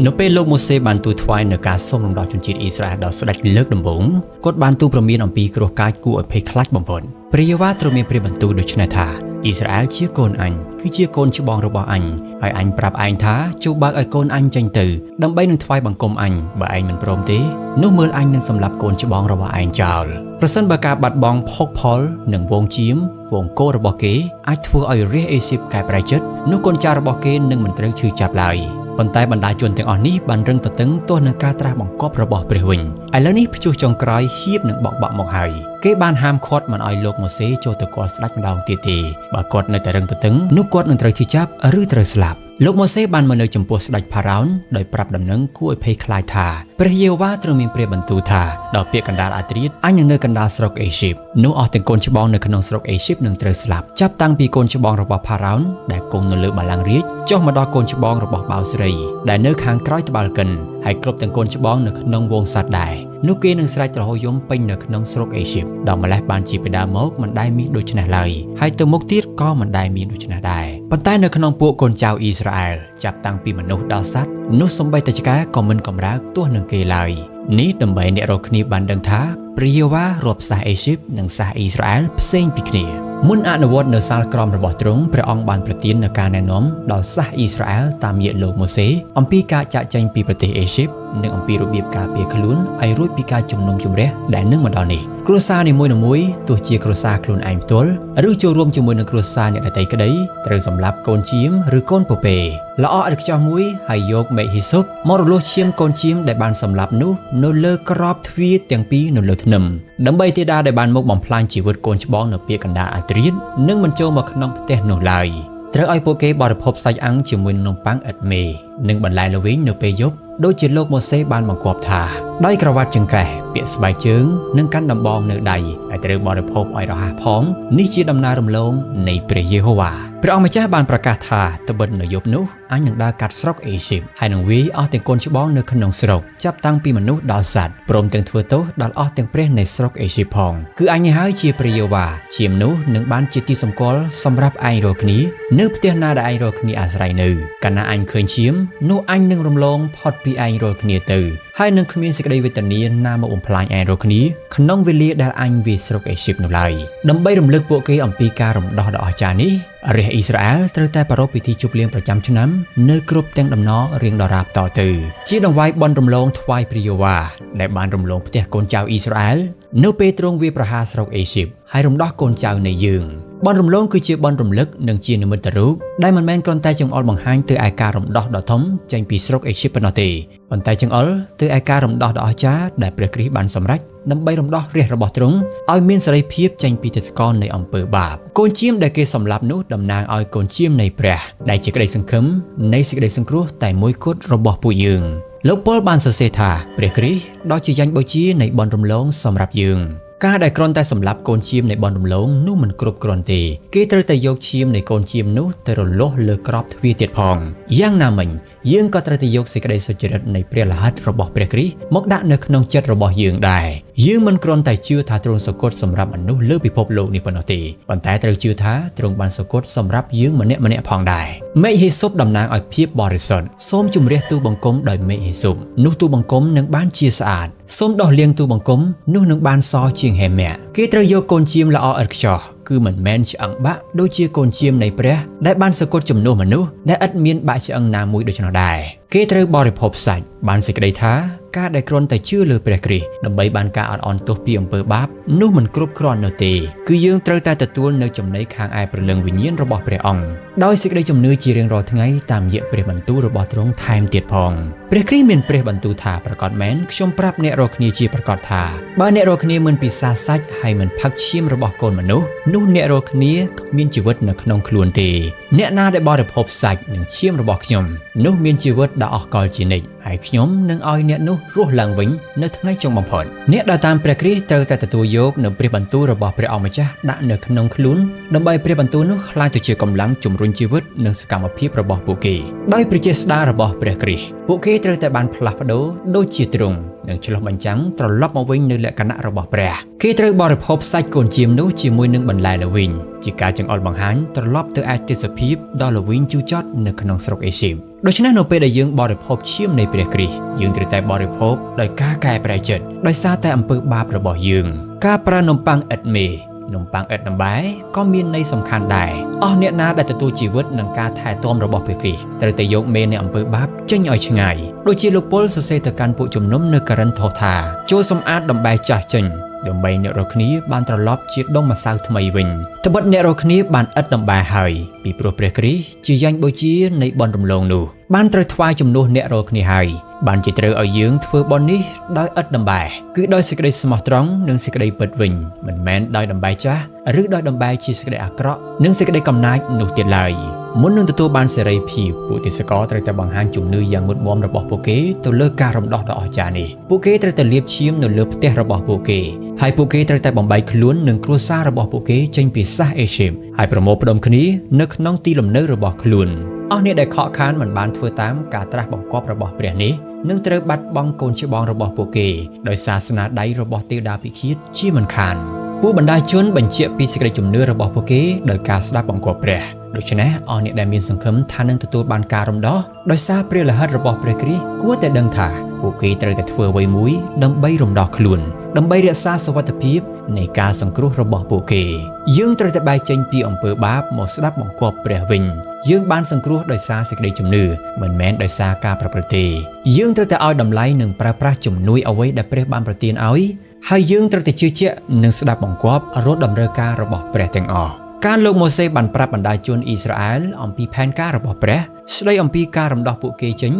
នៅពេលលោកម៉ូសេបានទូលថ្វាយនៅការសូមរំដោះជនជាតិអ៊ីស្រាអែលដល់ស្ដេចលើកដំបូងគាត់បានទូលព្រមានអំពីគ្រោះកាចគួរឲ្យភ័យខ្លាចបំផុតព្រះយេហូវ៉ាទ្រង់មានព្រះបន្ទូលដូចនេះថាអ៊ីស្រាអែលជាកូនអញគឺជាកូនច្បងរបស់អញហើយអញប្រាប់ឯងថាចូលបើកឲ្យកូនអញចេញទៅដើម្បីនឹងថ្វាយបង្គំអញបើឯងមិនព្រមទេនោះមើលអញនឹងសម្លាប់កូនច្បងរបស់ឯងចោលប្រសិនបើការបាត់បង់ផុកផលនិងវងជៀមវងគោរបស់គេអាចធ្វើឲ្យរាជអេស៊ីបកែប្រែចិត្តនោះកូនចៅរបស់គេនឹងមិនត្រូវឈឺចាប់ឡើយប៉ុន្តែបណ្ដាជនទាំងអស់នេះបានរឹងទទឹងទោះនឹងការត្រាស់បង្គាប់របស់ព្រះវិញឥឡូវនេះព្យុះចុងក្រោយហៀបនឹងបក់បាក់មកហើយគេបានហាមឃាត់មិនឲ្យលោកម៉ូសេចូលទៅគាល់ស្ដេចម្ដងទៀតទេបើគាត់នៅតែរឹងទទឹងនោះគាត់នឹងត្រូវឈឺចាប់ឬត្រូវស្លាប់លោកម៉ូសេបានមកនៅចំពោះស្ដេចផារ៉ោនដោយប្រាប់ដំណឹងគួរឲ្យភ័យខ្លាចថាព្រះយេហូវ៉ាទ្រង់មានព្រះបន្ទូលថាដល់ពាក្យកណ្ដាលអាត្រៀតអញនឹងនៅកណ្ដាលស្រុកអេស៊ីបនោះអស់ទាំងកូនច្បងនៅក្នុងស្រុកអេស៊ីបនឹងត្រូវស្លាប់ចាប់តាំងពីកូនច្បងរបស់ផារ៉ោនដែលគង់នៅលើបល្ល័ង្ករាជចុះមកដល់កូនច្បងរបស់បាវស្រីដែលនៅខាងក្រោយត្បាល់កិនហើយគ្រប់ទាំងកូនច្បងនៅក្នុងវងសត្វដែរនោះគេនឹងស្រែកទ្រហោយំពេញនៅក្នុងស្រុកអេស៊ីបដល់ម្លេះបានជាពីដើមមកមិនដែលមានដូច្នេះឡើយហើយទៅមុខទៀតក៏មិនដែលមានដូច្នេះដែរប៉ុន្តែនៅក្នុងពួកកូនចៅអ៊ីស្រាអែលចាប់តាំងពីមនុស្សដល់សត្វនោះសូម្បីតែឆ្កែក៏មិនកំរើកទោះនឹងគេឡើយនេះដើម្បីអ្នករាល់គ្នាបានដឹងថាព្រះយេហូវ៉ារាប់សាសអេស៊ីបនិងសាសអ៊ីស្រាអែលផ្សេងពីគ្នាមុនអនុវត្តនៅសាលក្រមរបស់ទ្រង់ព្រះអង្គបានប្រទាននូវការណែនាំដល់សាសអ៊ីស្រាអែលតាមរយៈលោកម៉ូសេអំពីការចាកចេញពីប្រទេសអេស៊ីបនិងអំពីរបៀបការពារខ្លួនឲ្យរួចពីការជំនុំជម្រះដែលនឹងមកដល់នេះគ្រួសារនីមួយៗទោះជាគ្រួសារខ្លួនឯងផ្ទាល់ឬចូលរួមជាមួយនឹងគ្រួសារអ្នកដទៃក្តីត្រូវសម្លាប់កូនជៀមឬកូនពពែល្អឥតខ្ចោះមួយហើយយកមែកហ៊ីស៊ុបមករលួសឈាមកូនជៀមដែលបានសម្លាប់នោះនៅលើក្របទ្វារទាំងពីរនៅលើធ្នឹមដើម្បីទេដាដែលបានមកបំផ្លាញជីវិតកូនច្បងនៅពាក្យកណ្ដាលអាត្រៀតនឹងមិនចូលមកក្នុងផ្ទះនោះឡើយត្រូវឲ្យពួកគេបរិភោគសាច់អាំងជាមួយនឹងនំប៉័ងឥតមេនិងបន្លែល្វីងនៅពេលយប់ដូចជាលោកម៉ូសេបានបង្គាប់ថាដោយក្រវ៉ាត់ចង្កេះពាក់ស្បែកជើងនិងកាន់ដំបងនៅដៃហើយត្រូវបរិភោគឲ្យរហ័សផងនេះជាដំណើររំលងនៃព្រះយេហូវ៉ាព្រះអង្គម្ចាស់បានប្រកាសថាត្បិតនៅយប់នោះអញនឹងដើរកាត់ស្រុកអេស៊ីបហើយនឹងវាយអស់ទាំងកូនច្បងនៅក្នុងស្រុកចាប់តាំងពីមនុស្សដល់សត្វព្រមទាំងធ្វើទោសដល់អស់ទាំងព្រះនៃស្រុកអេស៊ីបផងគឺអញនេះហើយជាព្រះយេហូវ៉ាជាមនុស្សនឹងបានជាទីសម្គាល់សម្រាប់ឯងរាល់គ្នានៅផ្ទះណាដែលឯងរាល់គ្នាអាស្រ័យនៅកាលណាអញឃើញឈាមនោះអញនឹងរំលងផុតពីឯងរាល់គ្នាទៅហើយនឹងគ្មានសេចក្តីវេទនាណាមកបំផ្លាញឯងរាល់គ្នាក្នុងវេលាដែលអញវាយស្រុកអេស៊ីបនោះឡើយដើម្បីរំលឹកពួកគេអំពីការរំដោះដ៏អស្ចារ្យនេះរាជអ៊ីស្រាអែលត្រូវតែប្រារព្ធពិធីជប់លៀងប្រចាំឆ្នាំនៅគ្រប់ទាំងដំណររៀងដរាបតទៅជាដង្វាយបន់រំលងថ្វាយព្រះយេហូវ៉ាដែលបានរំលងផ្ទះកូនចៅអ៊ីស្រាអែលនៅពេលទ្រង់វាយប្រហារស្រុកអេស៊ីបហើយរំដោះកូនចៅនៃយើងបន់រំលងគឺជាបន់រំលឹកនិងជានិមិត្តរូបដែលមិនមែនគ្រាន់តែចង្អុលបង្ហាញទៅឯការរំដោះដ៏ធំចេញពីស្រុកអេស៊ីបប៉ុណ្ណោះទេប៉ុន្តែចង្អុលទៅឯការរំដោះដ៏អស្ចារ្យដែលព្រះគ្រីស្ទបានសម្រេចដើម្បីរំដោះរាជរបស់ទ្រង់ឲ្យមានសេរីភាពចេញពីទស្សកលនៃអំពើបាបកូនជៀមដែលគេសម្លាប់នោះតំណាងឲ្យកូនជៀមនៃព្រះដែលជាក្តីសង្ឃឹមនៃសេចក្តីសង្គ្រោះតែមួយគត់របស់ពួកយើងលោកប៉ុលបានសរសេរថាព្រះគ្រីស្ទដ៏ជាយ៉ាញ់បូជានៃបន់រំលងសម្រាប់យើងការដែលគ្រាន់តែសម្លាប់កូនជៀមនៃបន់រំលងនោះមិនគ្រប់គ្រាន់ទេគេត្រូវតែយកឈាមនៃកូនជៀមនោះទៅរលាស់លើក្របទ្វារទៀតផងយ៉ាងណាមិញយើងក៏ត្រូវតែយកសេចក្តីសុចរិតនៃព្រះលិខិតរបស់ព្រះគ្រីស្ទមកដាក់នៅក្នុងចិត្តរបស់យើងដែរយើងមិនគ្រាន់តែជឿថាទ្រង់សគត់សម្រាប់មនុស្សលើពិភពលោកនេះប៉ុណ្ណោះទេប៉ុន្តែត្រូវជឿថាទ្រង់បានសគត់សម្រាប់យើងម្នាក់ៗផងដែរមេឃហ៊ីស៊ុបតំណាងឲ្យភាពបរិសុទ្ធសូមជម្រះទូបង្គំដោយមេឃហ៊ីស៊ុបនោះទូបង្គំនឹងបានជាស្អាតសូមដោះលាងទូបង្គំនោះនឹងបានសជាងហេមៈគេត្រូវយកកូនជៀមល្អឥតខ្ចោះគឺមិនមែនឆ្អឹងបាក់ដូចជាកូនជៀមនៃព្រះដែលបានសគត់ជំនួសមនុស្សដែលឥតមានបាក់ឆ្អឹងណាមួយដូច្នោះដែរគេត្រូវបរិភោគសាច់បានសេចក្តីថាការដែលគ្រាន់តែជឿលើព្រះគ្រីស្ទដើម្បីបានការអត់អន់ទោសពីអំពើបាបនោះមិនគ្រប់គ្រាន់នោះទេគឺយើងត្រូវតែទទួលនៅចំណីខាងឯព្រលឹងវិញ្ញាណរបស់ព្រះអង្គដោយសេចក្តីជំនឿជារៀងរាល់ថ្ងៃតាមរយៈព្រះបន្ទូលរបស់ទ្រង់ថែមទៀតផងព្រះគ្រីស្ទមានព្រះបន្ទូលថាប្រកាសមែនខ្ញុំប្រាប់អ្នករាល់គ្នាជាប្រកាសថាបើអ្នករាល់គ្នាមិនពិសាសាច់ហើយមិនផឹកឈាមរបស់កូនមនុស្សនោះអ្នករាល់គ្នាគ្មានជីវិតនៅក្នុងខ្លួនទេអ្នកណាដែលបរិភោគសាច់និងឈាមរបស់ខ្ញុំនោះមានជីវិតដ៏អស់កលជានិច្ចហើយខ្ញុំនឹងឲ្យអ្នកនោះរស់ឡើងវិញនៅថ្ងៃចុងបំផុតអ្នកដែលតាមព្រះគ្រីស្ទត្រូវតែទទួលយកនៅព្រះបន្ទូលរបស់ព្រះអង្គម្ចាស់ដាក់នៅក្នុងខ្លួនដើម្បីព្រះបន្ទូលនោះក្លាយទៅជាកម្លាំងជំរុញជីវិតនិងសកម្មភាពរបស់ពួកគេដោយព្រះចេស្តារបស់ព្រះគ្រីស្ទពួកគេត្រូវតែបានផ្លាស់ប្ដូរដូចជាទ្រង់ នឹងឆ្លុះបញ្ចាំងត្រឡប់មកវិញនៅលក្ខណៈរបស់ព្រះគេត្រូវបរិភោគសាច់កូនជៀមនោះជាមួយនឹងបន្លែល្វីងជាការចង្អុលបង្ហាញត្រឡប់ទៅឯទេសភាពដ៏ល្វីងជូរចត់នៅក្នុងស្រុកអេស៊ីបដូច្នេះនៅពេលដែលយើងបរិភោគឈាមនៃព្រះគ្រីស្ទយើងត្រូវតែបរិភោគដោយការកែប្រែចិត្តដោយសារតែអំពើបាបរបស់យើងការប្រើនំប៉័ងឥតមេនំប៉័ងឥតដំបែក៏មានន័យសំខាន់ដែរអស់អ្នកណាដែលទទួលជីវិតនឹងការថែទាំរបស់ព្រះគ្រីស្ទត្រូវតែយកមេនៃអំពើបាបចេញឲ្យឆ្ងាយដូចជាលោកពុលសរសេរទៅកាន់ពួកជំនុំនៅកូរិនថូសថាចូលសម្អាតដំបែចាស់ចេញដើម្បីអ្នករាល់គ្នាបានត្រឡប់ជាដុំម្សៅថ្មីវិញត្បិតអ្នករាល់គ្នាបានឥតដំបែហើយពីព្រោះព្រះគ្រីស្ទជាយ៉ាញ់បូជានៃបុណ្យរំលងនោះបានត្រូវថ្វាយជំនួសអ្នករាល់គ្នាហើយបានជាត្រូវឲ្យយើងធ្វើបុណ្យនេះដោយឥតដំបែគឺដោយសេចក្តីស្មោះត្រង់និងសេចក្តីពិតវិញមិនមែនដោយដំបែចាស់ឬដោយដំបែជាសេចក្តីអាក្រក់និងសេចក្តីកំណាចនោះទៀតឡើយមុននឹងទទួលបានសេរីភាពពួកទេសកលត្រូវតែបង្ហាញជំនឿយ៉ាងមុតមាំរបស់ពួកគេទៅលើការរំដោះដ៏អស្ចារ្យនេះពួកគេត្រូវតែលាបឈាមនៅលើផ្ទះរបស់ពួកគេហើយពួកគេត្រូវតែបំបែកខ្លួននិងគ្រួសាររបស់ពួកគេចេញពីសាសអេស៊ីបហើយប្រមូលផ្ដុំគ្នានៅក្នុងទីលំនៅរបស់ខ្លួនអស់អ្នកដែលខកខានមិនបានធ្វើតាមការត្រាស់បង្គាប់របស់ព្រះនេះនឹងត្រូវបាត់បង់កូនច្បងរបស់ពួកគេដោយសារស្នាដៃរបស់ទេវតាពិឃាតជាមិនខានពួកបណ្ដាជនបញ្ជាក់ពីសេចក្តីជំនឿរបស់ពួកគេដោយការស្ដាប់បង្គាប់ព្រះដូច្នេះអស់អ្នកដែលមានសង្ឃឹមថានឹងទទួលបានការរំដោះដោយសារព្រះលិខិតរបស់ព្រះគ្រីស្ទគួរតែដឹងថាពួកគេត្រូវតែធ្វើអ្វីមួយដើម្បីរំដោះខ្លួនដើម្បីរក្សាសុវត្ថិភាពនៃការសង្គ្រោះរបស់ពួកគេយើងត្រូវតែបែកចេញពីអំពើបាបមកស្ដាប់បង្គាប់ព្រះវិញយើងបានសង្គ្រោះដោយសារសេចក្តីជំនឿមិនមែនដោយសារការប្រព្រឹត្តទេយើងត្រូវតែឲ្យតម្លៃនិងប្រើប្រាស់ជំនួយអ្វីដែលព្រះបានប្រទានឲ្យហើយយើងត្រូវតែជឿជាក់និងស្ដាប់បង្គាប់រត់តម្រូវការរបស់ព្រះទាំងអស់ការលោកម៉ូសេបានប្រាប់បណ្ដាជនអ៊ីស្រាអែលអំពីផែនការរបស់ព្រះស្ដីអំពីការរំដោះពួកគេចេញ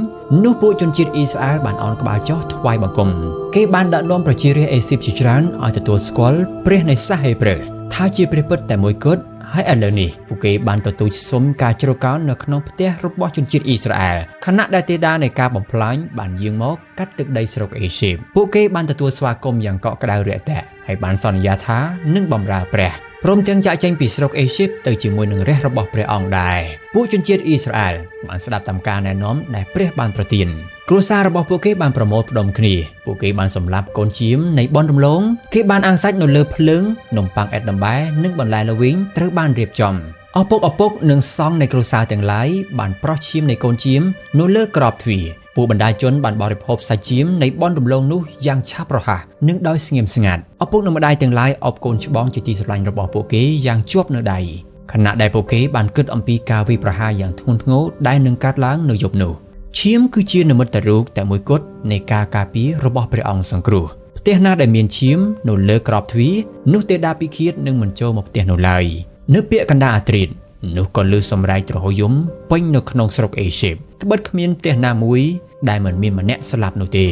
នោះពួកជនជាតិអ៊ីស្រាអែលបានឱនក្បាលចុះថ្វាយបង្គំគេបានដាក់នាំប្រជារាស្ត្រអេស៊ីបជាច្រើនឲ្យទទួលស្គាល់ព្រះនៃសាសហេប្រឺថាជាព្រះពិតតែមួយគត់ហើយឥឡូវនេះពួកគេបានទទូចសុំការជ្រកកោននៅក្នុងផ្ទះរបស់ជនជាតិអ៊ីស្រាអែលខណៈដែលទេដានៃការបំផ្លាញបានយាងមកកាត់ទឹកដីស្រុកអេស៊ីបពួកគេបានទទួលស្វាគមន៍យ៉ាងកក់ក្ដៅរាក់ទាក់ហើយបានសន្យាថានឹងបម្រើព្រះព្រមទាំងចាក់ចេញពីស្រុកអេស៊ីបទៅជាមួយនឹងរាជរបស់ព្រះអង្គដែរពួកជនជាតិអ៊ីស្រាអែលបានស្ដាប់តាមការណែនាំដែលព្រះបានប្រទានគ្រួសាររបស់ពួកគេបានប្រមូលផ្ដុំគ្នាពួកគេបានសម្លាប់កូនជៀមនៃបុណ្យរំលងគេបានអាំងសាច់នៅលើភ្លើងនំប៉័ងអិតដំបែនិងបន្លែល្វីងត្រូវបានរៀបចំឪពុកនិងសង្ឃនៃគ្រួសារទាំងឡាយបានប្រោះឈាមនៃកូនជៀមនៅលើក្របទ្វារពួកបណ្ដាជនបានបរិភោគសាច់ជៀមនៃបុណ្យរំលងនោះយ៉ាងឆាប់រហ័សនិងដោយស្ងៀមស្ងាត់ឪពុកនិងម្ដាយទាំងឡាយអបកូនច្បងជាទីស្រឡាញ់របស់ពួកគេយ៉ាងជាប់នៅដៃខណៈដែលពួកគេបានគិតអំពីការវាយប្រហារយ៉ាងធ្ងន់ធ្ងរដែលនឹងកើតឡើងនៅយប់នោះឈាមគឺជានិមិត្តរូបតែមួយគត់នៃការការពាររបស់ព្រះអង្គសង្គ្រោះផ្ទះណាដែលមានឈាមនៅលើក្របទ្វារនោះទេដាពិឃាតនឹងមិនចូលមកផ្ទះនោះឡើយនៅពាក្យកណ្ដាលអាត្រៀតនោះក៏លើសម្រែកទ្រហោយំពេញនៅក្នុងស្រុកអេស៊ីបត្បិតគ្មានផ្ទះណាមួយដែលមិនមានម្នាក់ស្លាប់នោះទេ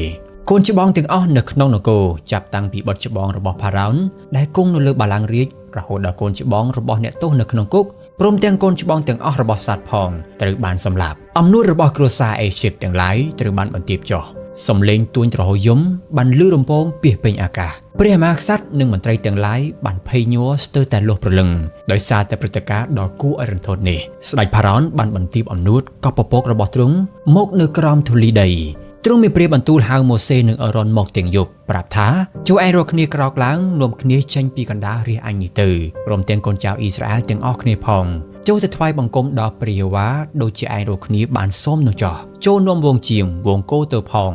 កូនច្បងទាំងអស់នៅក្នុងនគរចាប់តាំងពីបុត្រច្បងរបស់ផារ៉ោនដែលគង់នៅលើបល្ល័ង្ករាជរហូតដល់កូនច្បងរបស់អ្នកទោសនៅក្នុងគុកព្រមទាំងកូនច្បងទាំងអស់របស់សាតផងត្រូវបានសម្លាប់អំនួតរបស់គ្រួសារអេស៊ីបទាំងឡាយត្រូវបានបន្ទាបចុះសំឡេងទួញទ្រហោយំបានលឺរំពងពាសពេញអាកាសព្រះមហាក្សត្រនិងមន្ត្រីទាំងឡាយបានភ័យញ័រស្ទើរតែលុះព្រលឹងដោយសារតែព្រឹត្តិការណ៍ដ៏គួរឲ្យរន្ធត់នេះស្ដេចផារ៉ោនបានបន្ទាបអំនួតកប់ពពករបស់ទ្រង់មកនៅក្រោមធូលីដីទ្រង់មានព្រះបន្ទូលហៅម៉ូសេនិងអេរ៉ុនមកទាំងយប់ប្រាប់ថាចូលឯងរាល់គ្នាក្រោកឡើងនាំគ្នាចេញពីកណ្ដាលរាជអញនេះទៅព្រមទាំងកូនចៅអ៊ីស្រាអែលទាំងអស់គ្នាផងចូលទៅថ្វាយបង្គំដល់ព្រះយេហូវ៉ាដូចជាឯងរាល់គ្នាបានសូមនោះចោះចូលនាំវងជាងវងគោទៅផង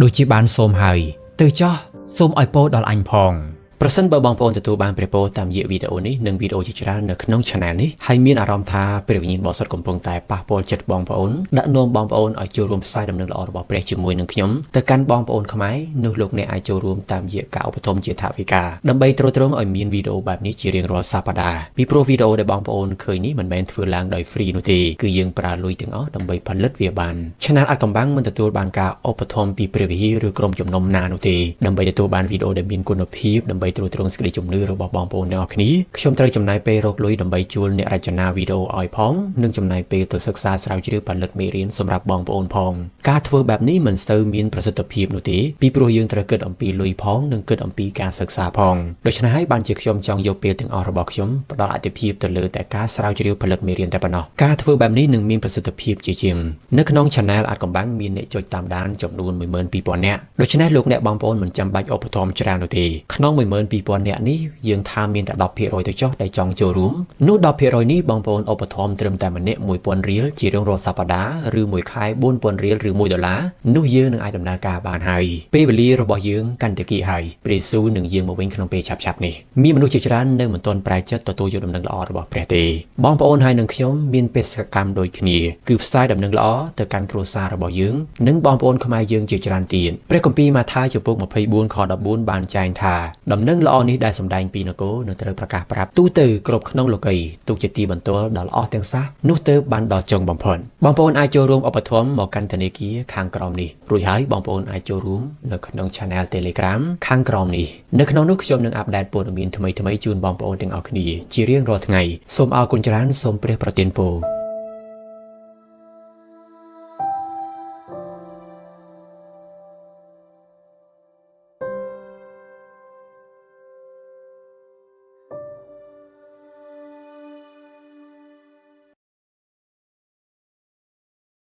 ដូចជាបានសូមហើយទៅចោះសូមឲ្យពរដល់អញផងប្រសិនបើបងប្អូនទទួលបានព្រះពរតាមរយៈវីដេអូនេះនិងវីដេអូជាច្រើននៅក្នុង Channel នេះហើយមានអារម្មណ៍ថាព្រះវិញ្ញាណបរិសុទ្ធកំពុងតែប៉ះពាល់ចិត្តបងប្អូនដាក់នាំបងប្អូនឲ្យចូលរួមផ្សាយដំណឹងល្អរបស់ព្រះជាមួយនឹងខ្ញុំទៅកាន់បងប្អូនខ្មែរនោះលោកអ្នកអាចចូលរួមតាមរយៈការឧបត្ថម្ភជាថវិកាដើម្បីទ្រទ្រង់ឲ្យមានវីដេអូបែបនេះជារៀងរាល់សប្តាហ៍ពីព្រោះវីដេអូដែលបងប្អូនឃើញនេះមិនមែនធ្វើឡើងដោយ free នោះទេគឺយើងប្រើលុយទាំងអស់ដើម្បីផលិតវាបាន Channel អាចកំបាំងមិនទទួលបានការឧបត្ថម្ភពីព្រះវិហារឬក្រុមជំនុំណានោះទេដើម្បីទទួលបានវីដេអូដែលមានគុណភាពដើម្បី ដើម្បីត្រួតត្រងសេចក្តីជំនឿរបស់បងប្អូនទាំងអស់គ្នាខ្ញុំត្រូវចំណាយពេលរកលុយដើម្បីជួលអ្នករចនាវីដេអូឲ្យផងនិងចំណាយពេលទៅសិក្សាស្រាវជ្រាវផលិតមេរៀនសម្រាប់បងប្អូនផងការធ្វើបែបនេះមិនសូវមានប្រសិទ្ធភាពនោះទេពីព្រោះយើងត្រូវគិតអំពីលុយផងនិងគិតអំពីការសិក្សាផងដូច្នេះហើយបានជាខ្ញុំចង់យកពេលទាំងអស់របស់ខ្ញុំផ្ដល់អាទិភាពទៅលើតែការស្រាវជ្រាវផលិតមេរៀនតែប៉ុណ្ណោះការធ្វើបែបនេះនឹងមានប្រសិទ្ធភាពជាជាងនៅក្នុង Channel អាចកំបាំងមានអ្នកចុចតាមដានចំនួន 12000 នាក់ដូច្នេះលោកអ្នកបងប្អូនមិនចាំបាច់ឧបត្ថម្ភច្រើននោះទេក្នុង 12000 នាក់នេះយើងថាមានតែ 10% ទៅចុះដែលចង់ចូលរួមនោះ 10% នេះបងប្អូនឧបត្ថម្ភត្រឹមតែម្នាក់1000រៀលជារៀងរាល់សប្តាហ៍ឬមួយខែ4000រៀលឬ$1នោះយើងនឹងអាចដំណើរការបានហើយពេលវេលារបស់យើងកាន់តែគីហើយព្រះយេស៊ូវនឹងយាងមកវិញក្នុងពេលឆាប់ៗនេះមានមនុស្សជាច្រើននៅមិនទាន់ប្រែចិត្តទទួលយកដំណឹងល្អរបស់ព្រះទេបងប្អូនហើយនឹងខ្ញុំមានបេសកកម្មដូចគ្នាគឺផ្សាយដំណឹងល្អទៅកាន់គ្រួសាររបស់យើងនិងបងប្អូនខ្មែរយើងជាច្រើនទៀតព្រះគម្ពីរម៉ាថាយចំពុក24ខ14បានចែងថាដំណឹងល្អនេះដែលសម្ដែងពីនគរនឹងត្រូវប្រកាសប្រាប់ទូទៅគ្រប់ក្នុងលោកីយ៍ទុកជាទីបន្ទាល់ដល់អស់ទាំងសះនោះទើបបានដល់ចុងបំផុតបងប្អូនអាចចូលរួមឧបត្ថម្ភមកកាន់ធនាគារខាងក្រោមនេះរួចហើយបងប្អូនអាចចូលរួមនៅក្នុង Channel Telegram ខាងក្រោមនេះនៅក្នុងនោះខ្ញុំនឹងអាប់ដេតព័ត៌មានថ្មីៗជូនបងប្អូនទាំងអស់គ្នាជារៀងរាល់ថ្ងៃសូមអរគុណច្រើនសូមព្រះប្រទានពរ